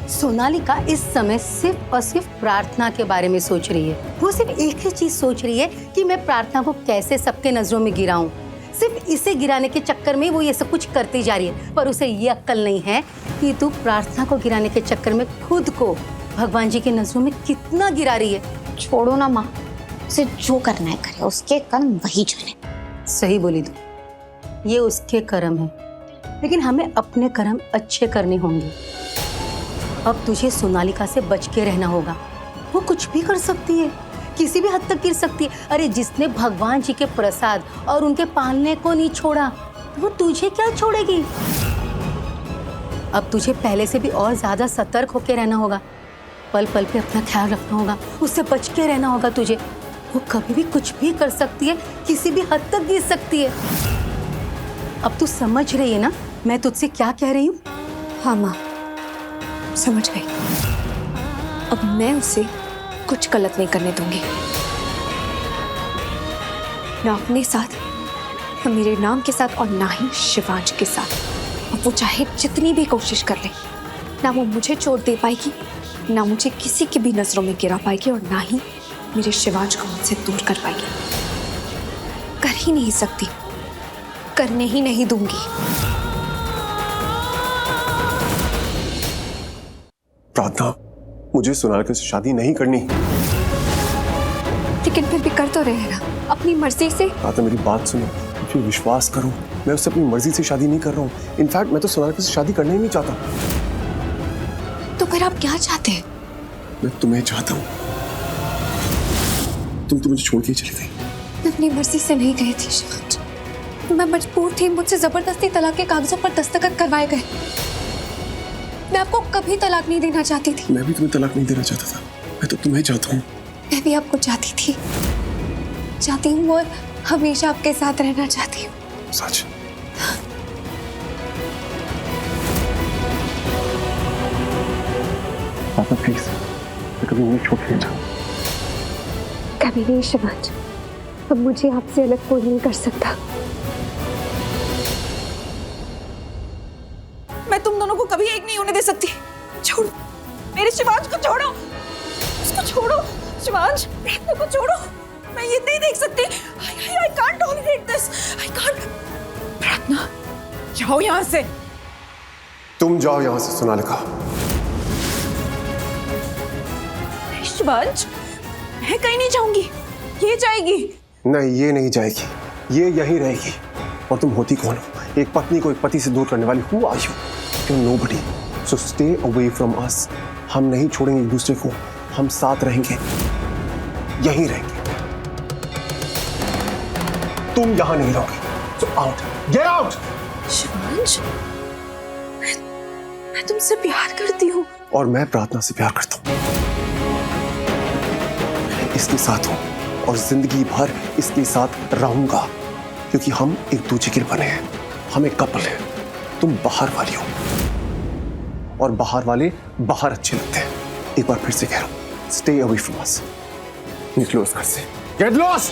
सोनालिका इस समय सिर्फ और सिर्फ प्रार्थना के बारे में सोच रही है। वो सिर्फ एक ही चीज सोच रही है कि मैं प्रार्थना को कैसे सबके नजरों में गिराऊं। सिर्फ इसे गिराने के चक्कर में वो ये सब कुछ करती जा रही है, पर उसे ये अक्ल नहीं है कि तू प्रार्थना को गिराने के चक्कर में खुद को भगवान जी की नजरों में कितना गिरा रही है। छोड़ो ना माँ, उसे जो करना है करे, उसके कर्म वही जाने। सही बोली तू, ये उसके कर्म है, लेकिन हमें अपने कर्म अच्छे करने होंगे। अब तुझे सोनालिका से बच के रहना होगा। वो कुछ भी कर सकती है, किसी भी हद तक गिर सकती है। अरे जिसने भगवान जी के प्रसाद और उनके पालने को नहीं छोड़ा, तो वो तुझे क्या छोड़ेगी। अब तुझे पहले से भी और ज्यादा सतर्क होकर रहना होगा। पल पल पे अपना ख्याल रखना होगा, उससे बच के रहना होगा तुझे। वो कभी भी कुछ भी कर सकती है, किसी भी हद तक गिर सकती है। अब तू समझ रही है ना मैं तुझसे क्या कह रही हूँ? हाँ माँ, समझ गई। अब मैं उसे कुछ गलत नहीं करने दूंगी, ना अपने साथ, ना मेरे नाम के साथ, और ना ही शिवांश के साथ। अब वो चाहे जितनी भी कोशिश कर ले, ना वो मुझे चोट दे पाएगी, ना मुझे किसी की भी नजरों में गिरा पाएगी, और ना ही मेरे शिवांश को मुझसे दूर कर पाएगी। कर ही नहीं सकती, करने ही नहीं दूंगी। प्रार्थना, मुझे सोनालिका से शादी नहीं करनी। लेकिन फिर भी कर तो रहे हैं ना, अपनी मर्जी से। प्रार्थना मेरी बात सुनो, मुझे विश्वास करो, मैं उससे अपनी मर्जी से शादी नहीं कर रहा हूँ। इनफैक्ट मैं तो सोनालिका से शादी करना ही नहीं चाहता। तो फिर आप क्या चाहते हैं? मैं तुम्हें चाहता हूँ। तुम तो मुझे छोड़ के ही चली गई। मैं अपनी मर्जी से नहीं गई थी शिवांश, मैं मजबूर थी। मुझसे जबरदस्ती तलाक के कागजों पर दस्तखत करवाए गए। मैं आपको कभी तलाक नहीं देना चाहती थी। मैं भी तुम्हें तलाक नहीं देना चाहता था, मैं तो तुम्हें चाहता हूँ। मैं भी आपको चाहती हूँ और हमेशा आपके साथ रहना चाहती हूँ। सच? पापा प्लीज, मैं कभी उन्हें छोड़ के जाऊँ। कभी नहीं शिवांश, अब मुझे आपसे अलग कोई नहीं कर सकता। मैं तुम दोनों को कभी एक नहीं होने दे सकती। छोड़ो मेरे शिवांश को, छोड़ो उसको, छोड़ो शिवांश, प्रार्थना को छोड़ो। मैं ये नहीं देख सकती। I can't tolerate this. I can't. प्रार्थना, जाओ यहाँ से। तुम जाओ यहाँ से सोनालिका। शिवांश, मैं कहीं नहीं जाऊंगी, ये जाएगी। नहीं, ये नहीं जाएगी, ये यहीं रहेगी। और तुम होती कौन हो? एक पत्नी को एक पति से दूर करने वाली। Who are you? You're nobody. So stay away from us. हम नहीं छोड़ेंगे एक दूसरे को, हम साथ रहेंगे, यहीं रहेंगे। तुम यहां नहीं रहोगे। So out. Get out. Shivansh, मैं तुमसे प्यार करती हूँ। और मैं प्रार्थना से प्यार करता हूँ। इसके साथ हूँ और जिंदगी भर इसके साथ रहूंगा, क्योंकि हम एक दूसरे के बने हैं। हम एक कपल हैं। तुम बाहर वाली हो और बाहर वाले बाहर अच्छे लगते हैं। एक बार फिर से कह रहा हूं, स्टे अवे फ्रॉम अस। निकलो इस घर से। Get lost.